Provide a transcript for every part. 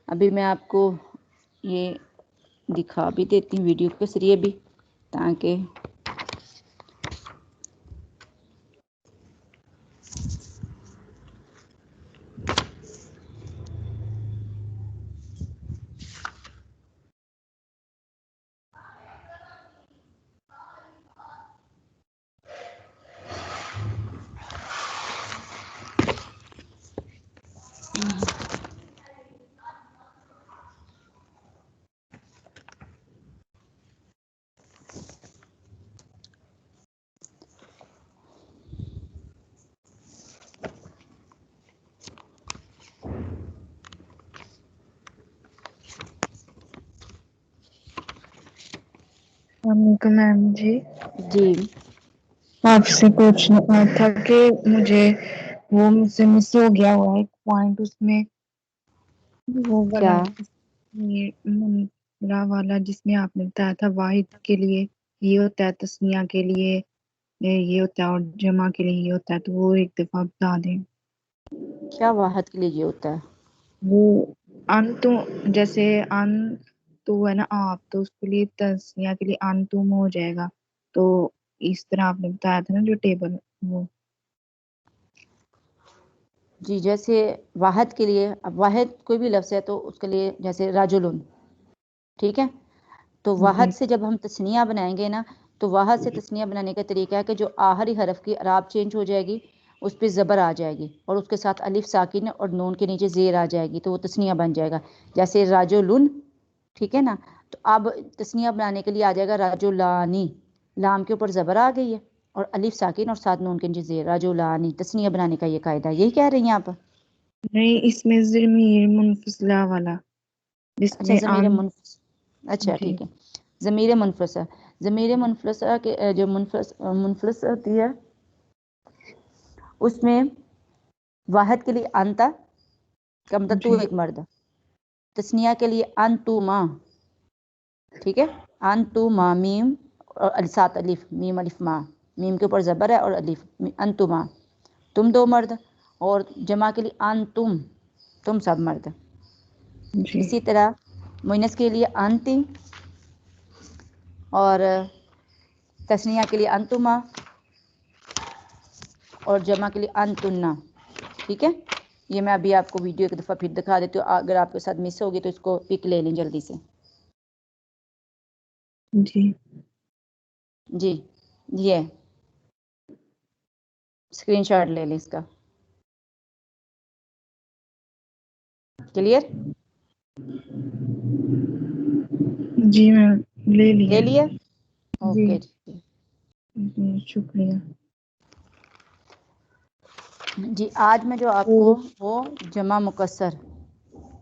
ابھی میں آپ کو یہ دکھا بھی دیتی ہوں ویڈیو کے ذریعے بھی، تاکہ میم جی جی آپ سے پوچھنا تھا کہ مجھے وہ مجھ سے مس ہو گیا ہوا ایک پوائنٹ اس میں، وہ والا کیا منرا والا جس میں آپ نے بتایا تھا واحد کے لیے یہ ہوتا ہے، تسنیہ کے لیے یہ ہوتا ہے اور جمع کے لیے یہ ہوتا ہے، تو وہ ایک دفعہ بتا دیں۔ کیا واحد کے لیے یہ ہوتا ہے؟ وہ ان تو جیسے ان تو ہے نا آپ، تو اس کے لیے تسنیہ کے لیے ان تم ہو جائے گا، تو اس طرح آپ نے بتایا تھا نا جو ٹیبل وہ۔ جی جیسے واحد کے لیے، اب واحد کوئی بھی لفظ ہے تو اس کے لیے جیسے راجلن، ٹھیک ہے، تو جی واحد سے جب ہم تثنیہ بنائیں گے نا، تو واحد سے تثنیہ بنانے کا طریقہ ہے کہ جو آخری حرف کی اعراب چینج ہو جائے گی، اس پہ زبر آ جائے گی اور اس کے ساتھ الف ساکن اور نون کے نیچے زیر آ جائے گی، تو وہ تثنیہ بن جائے گا، جیسے راجلن، ٹھیک ہے نا۔ تو اب تثنیہ بنانے کے لیے آ جائے گا راجلانی، لام کے اوپر زبر آ گئی ہے اور الف ساکن اور ساتھ نون کے نیچے زیر، راجلانی، تثنیہ بنانے کا یہ قاعدہ، یہی کہہ رہی ہیں آپ؟ نہیں، اس میں ضمیر منفصلہ والا جس اچھا میں ضمیر ان، منفصل، اچھا جی ٹھیک ہے، ضمیر منفصل، ضمیر منفصل کے جو منفصل ہوتی ہے اس میں واحد کے لیے انتا کا مطلب تو جی ایک مرد، تثنیہ کے لیے انتما، ٹھیک ہے، انتما میم اور سات الف، میم الف ما، میم کے اوپر زبر ہے اور الف، انتما تم دو مرد، اور جمع کے لیے انتم تم سب مرد۔ جی اسی طرح مؤنث کے لیے انتی اور تثنیہ کے لیے انتما اور جمع کے لیے انتنا، ٹھیک ہے۔ یہ میں ابھی آپ کو ویڈیو ایک دفعہ پھر دکھا دیتی ہوں، اگر آپ کے ساتھ مس ہوگی تو اس کو پک لے لیں جلدی سے۔ جی جی یہ اسکرین شاٹ لے لیں اس کا، کلیئر؟ جی میم لے لیا۔ لیے جی اوکے جی۔ جی شکریہ۔ جی آج میں جو آپ کو وہ جمع مکسر،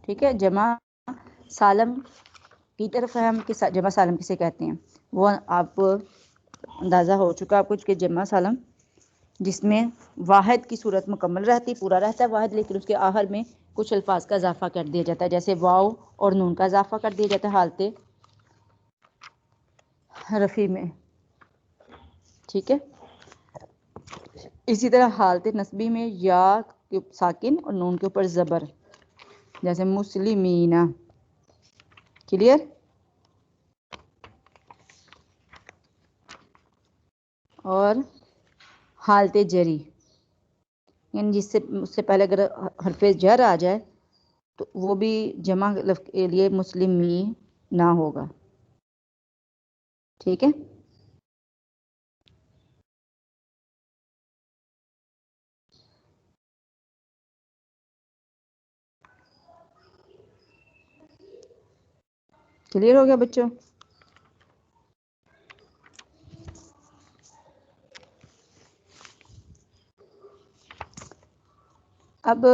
ٹھیک ہے، جمع سالم کی طرف ہے، ہم جمع سالم کسے کہتے ہیں وہ آپ کو اندازہ ہو چکا آپ کچھ کہ جمع سالم جس میں واحد کی صورت مکمل رہتی، پورا رہتا ہے واحد، لیکن اس کے آخر میں کچھ الفاظ کا اضافہ کر دیا جاتا ہے، جیسے واو اور نون کا اضافہ کر دیا جاتا ہے حالت رفیع میں، ٹھیک ہے۔ اسی طرح حالت نصبی میں یا ساکن اور نون کے اوپر زبر، جیسے مسلمین، کلیئر؟ اور حالت جری، یعنی اس سے پہلے اگر حرف جر آ جائے تو وہ بھی جمع لفظ کے لیے مسلمی نہ ہوگا، ٹھیک ہے۔ کلیئر ہو گیا بچوں؟ اب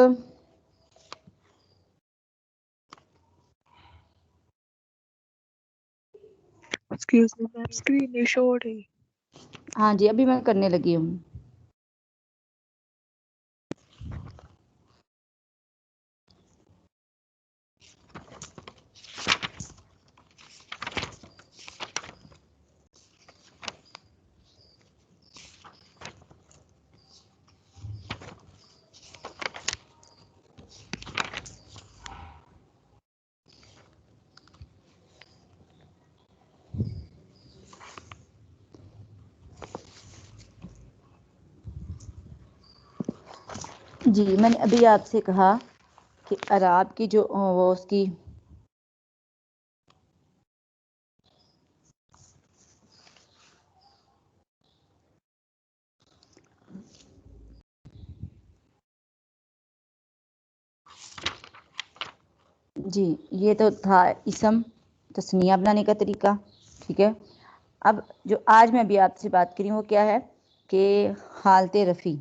ایکسکیوز می میم، اسکرین نہیں شو ہو رہی۔ ہاں جی ابھی میں کرنے لگی ہوں۔ جی میں نے ابھی آپ سے کہا کہ اعراب کی جو وہ اس کی جی یہ تو تھا اسم تثنیہ بنانے کا طریقہ، ٹھیک ہے۔ اب جو آج میں ابھی آپ سے بات کری وہ کیا ہے کہ حالت رفع۔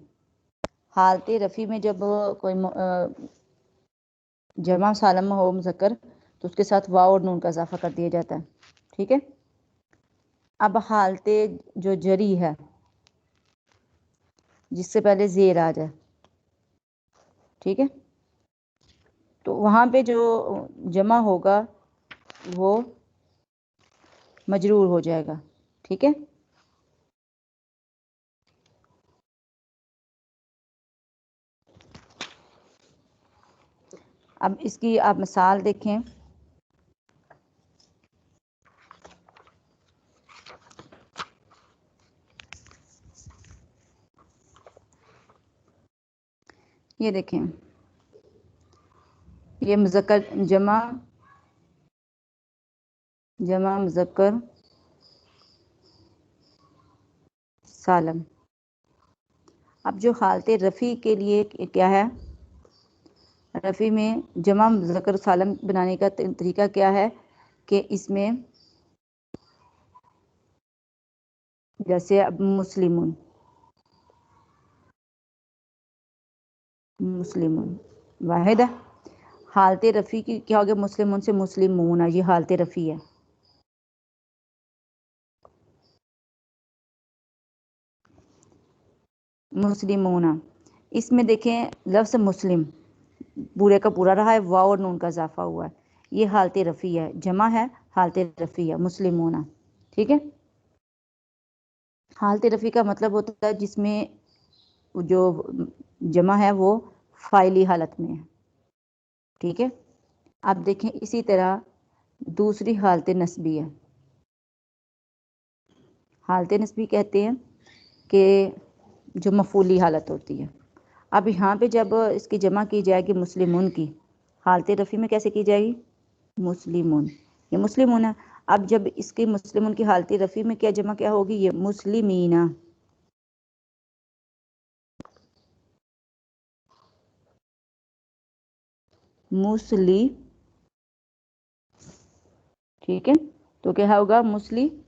حالت رفع میں جب کوئی جمع سالم ہو مذکر تو اس کے ساتھ واو اور نون کا اضافہ کر دیا جاتا ہے، ٹھیک ہے۔ اب حالت جو جری ہے جس سے پہلے زیر آ جائے، ٹھیک ہے، تو وہاں پہ جو جمع ہوگا وہ مجرور ہو جائے گا، ٹھیک ہے۔ اب اس کی آپ مثال دیکھیں، یہ دیکھیں، یہ مذکر جمع مذکر سالم۔ اب جو حالت رفع کے لیے کیا ہے، رفع میں جمع مذکر سالم بنانے کا طریقہ کیا ہے کہ اس میں جیسے اب مسلمون واحد ہے، حالت رفع کی کیا ہوگا، مسلمون سے مسلمون، یہ حالت رفع ہے۔ مسلمون، اس میں دیکھیں لفظ مسلم پورے کا پورا رہا ہے، واو اور نون کا اضافہ ہوا ہے، یہ حالت رفع ہے، جمع ہے، حالت رفع ہے، مسلمون، ٹھیک ہے۔ حالت رفع کا مطلب ہوتا ہے جس میں جو جمع ہے وہ فاعلی حالت میں ہے، ٹھیک ہے۔ اب دیکھیں اسی طرح دوسری حالت نسبی ہے۔ حالت نسبی کہتے ہیں کہ جو مفعولی حالت ہوتی ہے۔ اب یہاں پہ جب اس کی جمع کی جائے گی مسلمون کی، حالت رفع میں کیسے کی جائے گی، مسلمون، یہ مسلمون ہے۔ اب جب اس کی مسلمون کی حالت رفع میں کیا جمع کیا ہوگی، یہ مسلمینہ، ٹھیک ہے، تو کیا ہوگا مسلمینہ،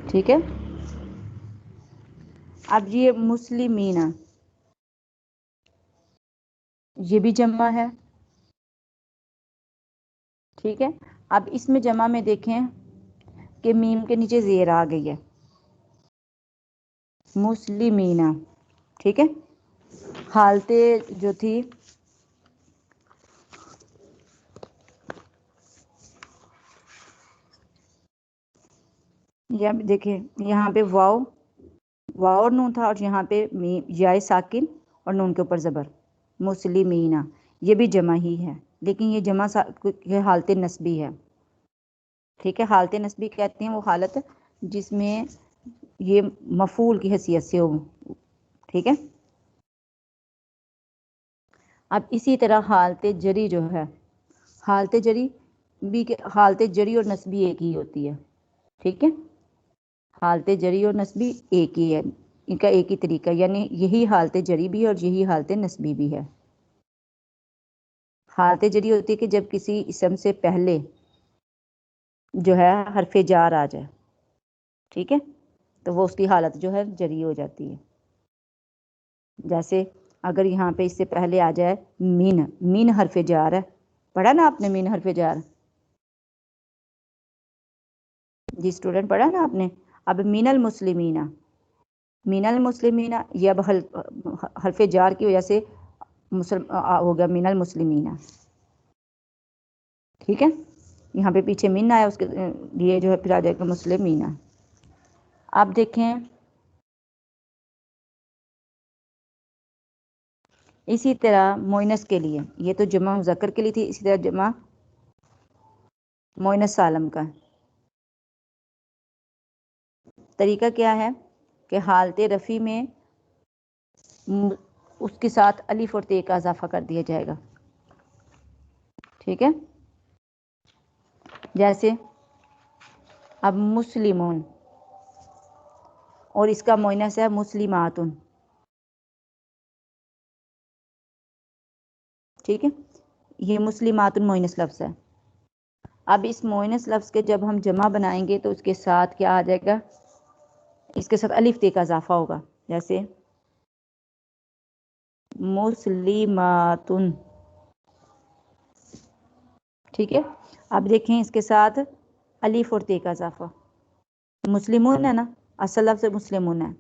ٹھیک ہے۔ اب یہ مسلمینہ یہ بھی جمع ہے، ٹھیک ہے۔ اب اس میں جمع میں دیکھیں کہ میم کے نیچے زیر آ گئی ہے، مسلمینہ، ٹھیک ہے۔ حالت جو تھی یہ دیکھیں یہاں پہ واو اور نون تھا، اور یہاں پہ یائے ساکن اور نون کے اوپر زبر، مسلمینہ، یہ بھی جمع ہی ہے، لیکن یہ جمع حالت نسبی ہے، ٹھیک ہے۔ حالت نسبی کہتے ہیں وہ حالت جس میں یہ مفعول کی حیثیت سے ہو، ٹھیک ہے۔ اب اسی طرح حالت جری جو ہے، حالت جری اور نسبی ایک ہی ہوتی ہے، ٹھیک ہے۔ حالت جری اور نسبی ایک ہی ہے، ان کا ایک ہی طریقہ، یعنی یہی حالت جری بھی ہے اور یہی حالت نسبی بھی ہے۔ حالت جری ہوتی ہے کہ جب کسی اسم سے پہلے جو ہے حرف جار آ جائے، ٹھیک ہے، تو وہ اس کی حالت جو ہے جری ہو جاتی ہے۔ جیسے اگر یہاں پہ اس سے پہلے آ جائے مین حرف جار ہے، پڑھا نا آپ نے مین حرف جار، جی اسٹوڈنٹ پڑھا نا آپ نے۔ اب مین المسلمین یہ اب حرف جار کی وجہ سے ہو گیا مین المسلمین، ٹھیک ہے۔ یہاں پہ پیچھے مین آیا، اس کے لیے جو ہے پھر آ جائے گا مسلمین۔ آپ دیکھیں اسی طرح مؤنث کے لیے، یہ تو جمع مذکر کے لیے تھی، اسی طرح جمع مؤنث سالم کا طریقہ کیا ہے کہ حالت رفع میں اس کے ساتھ الف اور تے کا اضافہ کر دیا جائے گا. ٹھیک ہے، جیسے اب مسلمون اور اس کا مؤنث ہے مسلماتن. ٹھیک ہے، یہ مسلماتن مؤنث لفظ ہے. اب اس مؤنث لفظ کے جب ہم جمع بنائیں گے تو اس کے ساتھ کیا آ جائے گا، اس کے ساتھ الف تے کا اضافہ ہوگا. جیسے مسلماتن. ٹھیک ہے، اب دیکھیں اس کے ساتھ الف اور تے کا اضافہ. مسلمون ہے نا، اصل لفظ مسلمون ہے.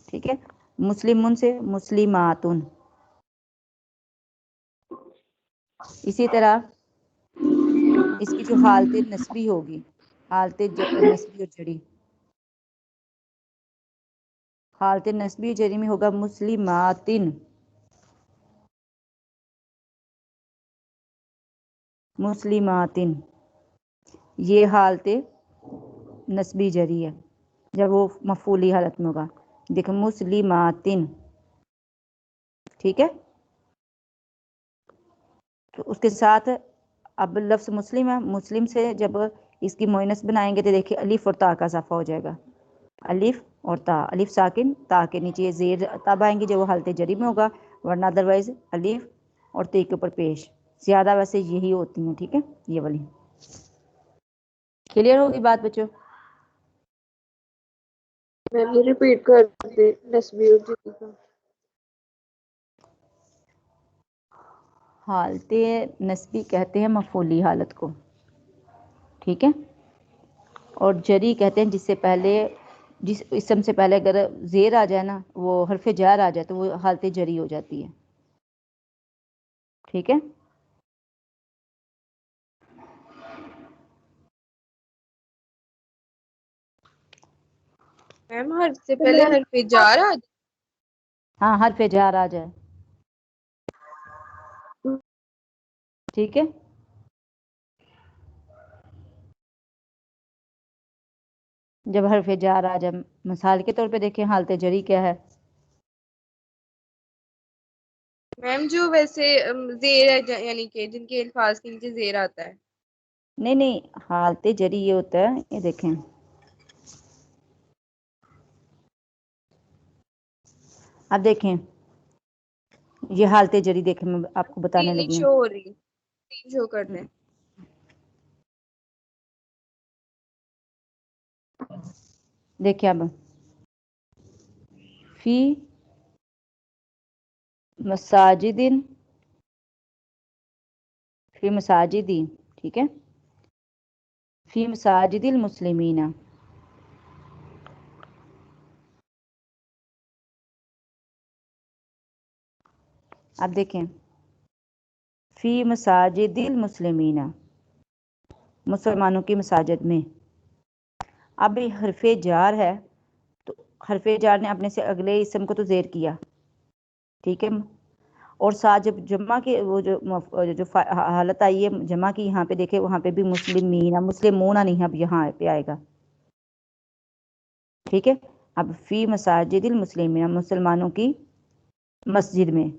ٹھیک ہے، مسلمون سے مسلماتن. اسی طرح اس کی جو حالت نسبی ہوگی، حالت نسبی اور جڑی، حالت نسبی جری میں ہوگا مسلماتن. مسلماتن یہ حالت نسبی جری ہے جب وہ مفعولی حالت میں ہوگا. دیکھو مسلماتن. ٹھیک ہے، تو اس کے ساتھ اب لفظ مسلم ہے، مسلم سے جب اس کی مؤنث بنائیں گے تو دیکھیے الف اور تا کا اضافہ ہو جائے گا. الف اور تا، الف ساکن، تا کے نیچے زیر تب آئیں گے جو وہ حالت جری میں ہوگا، ورنہ ادروائز الف اور تے کے اوپر پیش. زیادہ ویسے یہی ہوتی ہیں. ٹھیک ہے، یہ والی کلیئر ہوگی بات بچوں؟ میم یہ ریپیٹ کر دے نسبی اور جری کا. حالت نسبی کہتے ہیں مفعولی حالت کو. ٹھیک ہے، اور جری کہتے ہیں جس سے پہلے، جس اسم سے پہلے اگر زیر آ جائے نا، وہ حرف جر آ جائے تو وہ حالت جری ہو جاتی ہے. ٹھیک ہے، میم حرف سے پہلے حرف جار آ جائے. ہاں حرف جر آ جائے. ٹھیک ہے، جب حرف جر آ جائے، مثال کے طور پہ دیکھیں حالت جری کیا ہے. میم جو ویسے زیر ہے، یعنی کہ جن کے الفاظ کے نیچے زیر آتا ہے. نہیں نہیں، حالت جری یہ ہوتا ہے، یہ دیکھیں اب دیکھیں یہ حالت جری، دیکھیں میں آپ کو بتانے نہیں لگی ہوں. شو ہو رہی، شو کر دیں. دیکھیں اب فی مساجد، فی مساجدی. ٹھیک ہے، فی مساجد المسلمین. اب دیکھیں فی مساجد المسلمین، مسلمانوں کی مساجد میں. اب یہ حرف جار ہے تو حرف جار نے اپنے سے اگلے اسم کو تو زیر کیا. ٹھیک ہے، اور ساتھ جب جمع کے وہ جو حالت آئی ہے جمع کی، یہاں پہ دیکھیں وہاں پہ بھی مسلمین، مسلمون نہیں، اب یہاں پہ آئے گا. ٹھیک ہے، اب فی مساجد المسلمین، مسلمانوں کی مسجد میں.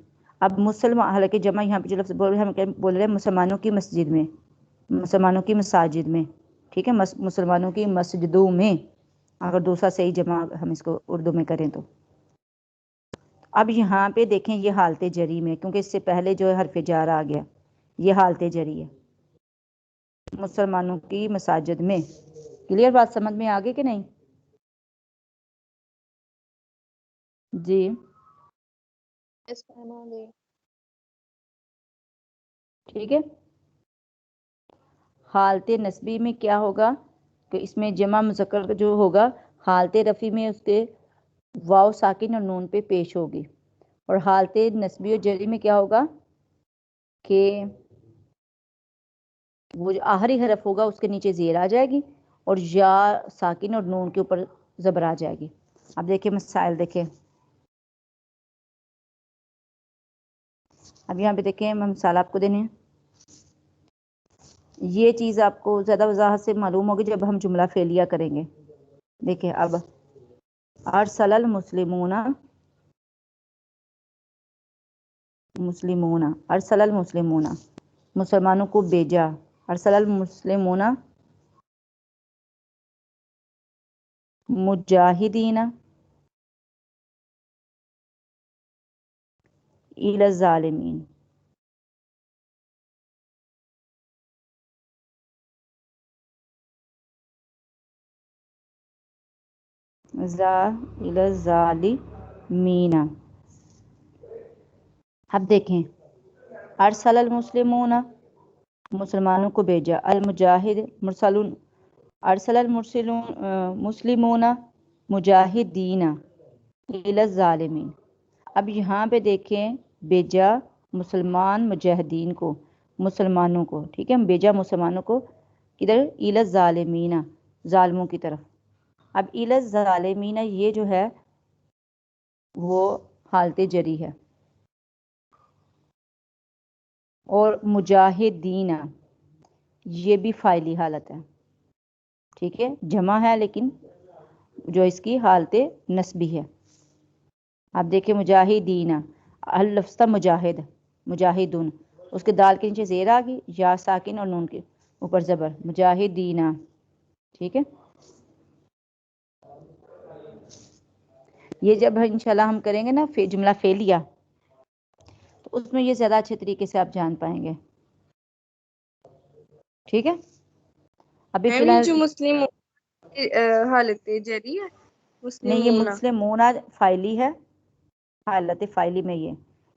اب مسلمان، حالانکہ جمع یہاں پہ جو لفظ بول رہے ہیں ہم بول رہے ہیں مسلمانوں کی مسجد میں، مسلمانوں کی مساجد میں. ٹھیک ہے، مسلمانوں کی مسجدوں میں، اگر دوسرا صحیح جمع ہم اس کو اردو میں کریں تو. اب یہاں پہ دیکھیں یہ حالت جری میں، کیونکہ اس سے پہلے جو ہے حرف جار آ گیا، یہ حالت جری ہے. مسلمانوں کی مساجد میں. کلیئر بات سمجھ میں آگے کہ نہیں؟ جی ٹھیک ہے. حالت نسبی میں کیا ہوگا کہ اس میں جمع مذکر جو ہوگا، حالت رفع میں اس کے واو ساکن اور نون پہ پیش ہوگی. اور حالت نسبی اور جری میں کیا ہوگا کہ وہ جو آخری حرف ہوگا اس کے نیچے زیر آ جائے گی، اور یا ساکن اور نون کے اوپر زبر آ جائے گی. اب دیکھیں مسائل، دیکھیں اب یہاں پہ دیکھیں ہم مثال آپ کو دینے ہیں. یہ چیز آپ کو زیادہ وضاحت سے معلوم ہوگی جب ہم جملہ فعلیہ کریں گے. دیکھیں اب ارسل المسلمون ارسل المسلمون مسلمانوں کو بھیجا، ارسل المسلمون مجاہدین الی الظالمین، الی الظالمین۔ اب دیکھیں ارسل المسلمون مسلمانوں کو بھیجا، المجاہد مرسلون ارسل المسلمون مجاہدین الی الظالمین۔ اب یہاں پہ دیکھیں بھیجا مسلمان مجاہدین کو، مسلمانوں کو، ٹھیک ہے، ہم بھیجا مسلمانوں کو کدھر؟ الی الظالمین، ظالموں کی طرف۔ اب الی الظالمین یہ جو ہے وہ حالت جری ہے، اور مجاہدین یہ بھی فاعلی حالت ہے، ٹھیک ہے، جمع ہے لیکن جو اس کی حالت نسبی ہے۔ آپ دیکھیں مجاہدین، اللفظ تھا مجاہد، مجاہدون، اس کے دال کے نیچے زیر آ گئی، یا ساکن اور نون کے اوپر زبر، مجاہدین، ٹھیک ہے۔ یہ جب انشاءاللہ ہم کریں گے نا جملہ فعلیہ، تو اس میں یہ زیادہ اچھے طریقے سے آپ جان پائیں گے، ٹھیک ہے۔ ابھی فی میم یہ الحال جو مسلم حالت جری ہے، نہیں، یہ مسلمون، مسلمون فائلی ہے، حالت فائلی میں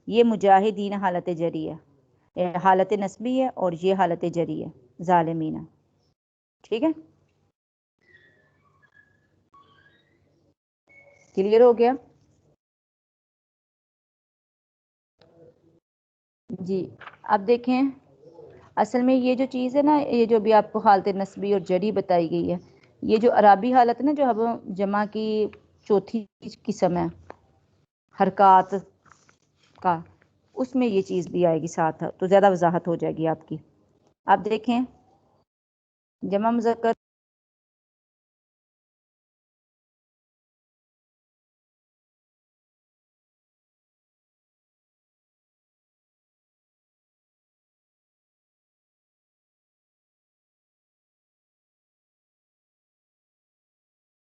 یہ مجاہدین حالت جری ہے، حالت نسبی ہے، اور یہ حالت جری ہے ظالمین، ٹھیک ہے، کلیئر ہو گیا؟ جی اب دیکھیں اصل میں یہ جو چیز ہے نا، یہ جو بھی آپ کو حالت نسبی اور جری بتائی گئی ہے، یہ جو عرابی حالت ہے نا، جو اب جمع کی چوتھی قسم ہے حرکات کا، اس میں یہ چیز بھی آئے گی ساتھ، تو زیادہ وضاحت ہو جائے گی آپ کی۔ اب دیکھیں جمع مذکر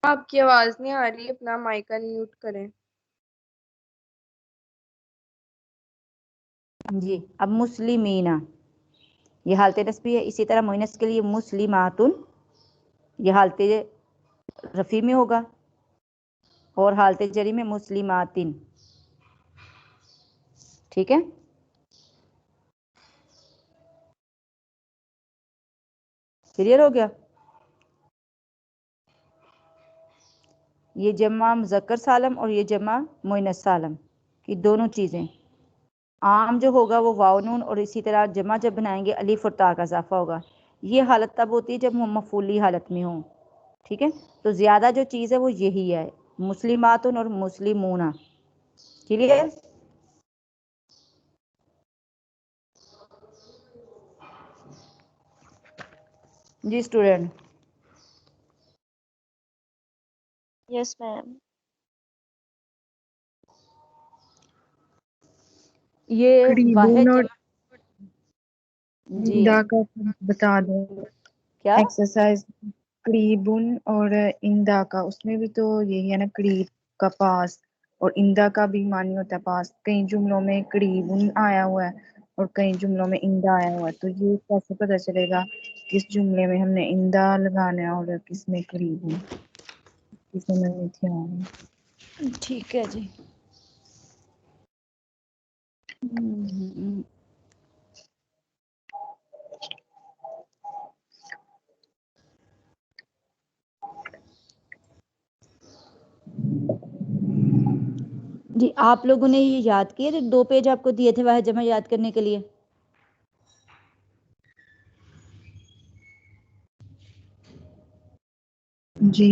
آپ کی آواز نہیں آ رہی، اپنا مائک میوٹ کریں۔ جی اب مسلمین یہ حالت نسبی ہے، اسی طرح مؤنث کے لیے مسلماتن یہ حالت رفیع میں ہوگا، اور حالت جری میں مسلماتن، ٹھیک ہے۔ کلیئر ہو گیا؟ یہ جمع مذکر سالم اور یہ جمع مؤنث سالم کی دونوں چیزیں، عام جو ہوگا وہ واو نون، اور اسی طرح جمع جب بنائیں گے الف اور تا کا اضافہ ہوگا۔ یہ حالت تب ہوتی ہے جب ہم مفعولی حالت میں ہوں، ٹھیک ہے، تو زیادہ جو چیز ہے وہ یہی ہے، مسلماتن اور مسلمون، کلیئر؟ جی اسٹوڈنٹ، یس میم۔ یہ قریبون واحد اور جمع، جی اندا کا بتا دو کیا؟ ایکسرسائز، قریبون اور اندا کا، اس میں بھی تو یہی ہے نا، قریب کا پاس، اور اندا کا بھی معنی ہوتا ہے پاس۔ کئی جملوں میں قریبون آیا ہوا ہے اور کئی جملوں میں اندا آیا ہوا ہے، تو یہ کیسے پتہ چلے گا کس جملے میں ہم نے اندا لگانا ہے اور کس میں قریبون؟ کس میں نہیں تھی آ رہی۔ ٹھیک ہے جی۔ جی آپ لوگوں نے یہ یاد کیا، جو 2 پیج آپ کو دیے تھے واحد جمع یاد کرنے کے لیے؟ جی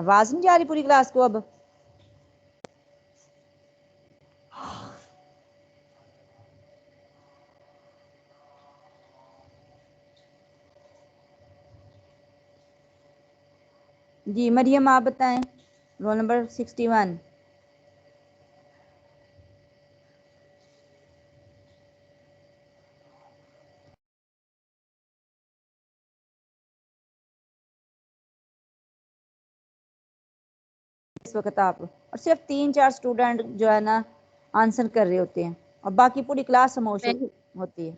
آواز نہیں جا رہی پوری کلاس کو اب؟ جی مریم آپ بتائیں، رول نمبر 61۔ اس وقت آپ اور صرف 3-4 اسٹوڈنٹ جو ہے نا آنسر کر رہے ہوتے ہیں اور باقی پوری کلاس خاموش ہوتی ہے۔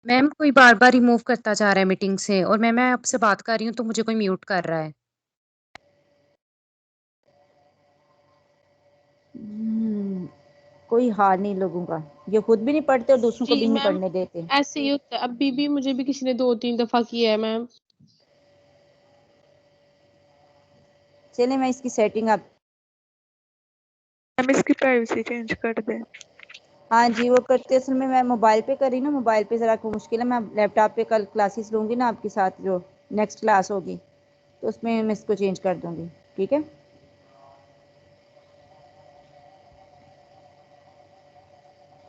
میم کوئی بار بار ریموو کرتا جا رہا ہے میٹنگ سے، اور میں آپ سے بات کر رہی ہوں تو مجھے کوئی میوٹ کر رہا ہے۔ کوئی حال نہیں لوگوں کا، یہ خود بھی نہیں پڑھتے اور دوسروں کو جی بھی نہیں میم پڑھنے دیتے۔ ایسے ہی ہوتا ہے، ابھی بھی مجھے بھی کسی نے 2-3 دفعہ کیا ہے میم۔ چلیں میں اس کی سیٹنگ آپ ہم اس کی پرائیویسی چینج کر دیں۔ ہاں جی وہ کرتے، اصل میں موبائل پہ کر رہی نا، موبائل پہ ذرا کو مشکل ہے، میں لیپ ٹاپ پہ کل کلاسز لوں گی نا آپ کے ساتھ، جو نیکسٹ کلاس ہوگی تو اس میں اس کو چینج کر دوں گی، ٹھیک ہے؟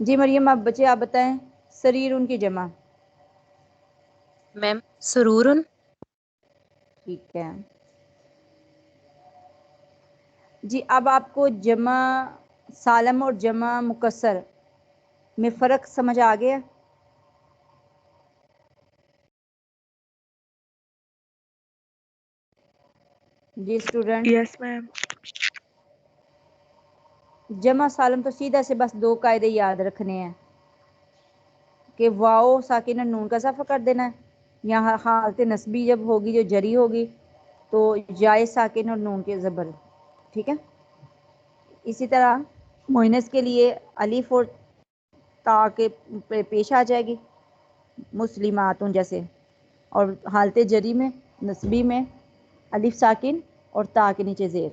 جی مریم آپ بچے آپ بتائیں، سریر ان کی جمع۔ میم سرورن۔ ٹھیک ہے جی، اب آپ کو جمع سالم اور جمع مکسر میں فرق سمجھ آ گیا؟ جی اسٹوڈنٹ، یس میم۔ جمع سالم تو سیدھا سے بس 2 قاعدے یاد رکھنے ہیں کہ واؤ ساکن نون کا اضافہ کر دینا ہے، یہاں حالت نسبی جب ہوگی جو جری ہوگی تو جائے ساکن اور نون کے زبر، ٹھیک ہے؟ اسی طرح مؤنث کے لیے الف اور تا کے پیش آ جائے گی مسلماتون جیسے، اور حالت جری میں نسبی میں الف ساکن اور تا کے نیچے زیر،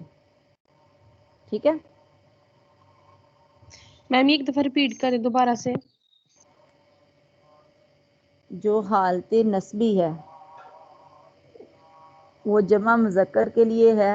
ٹھیک ہے؟ میم ایک دفعہ ریپیٹ کریں دوبارہ سے۔ جو حالت نسبی ہے وہ جمع مذکر کے لیے ہے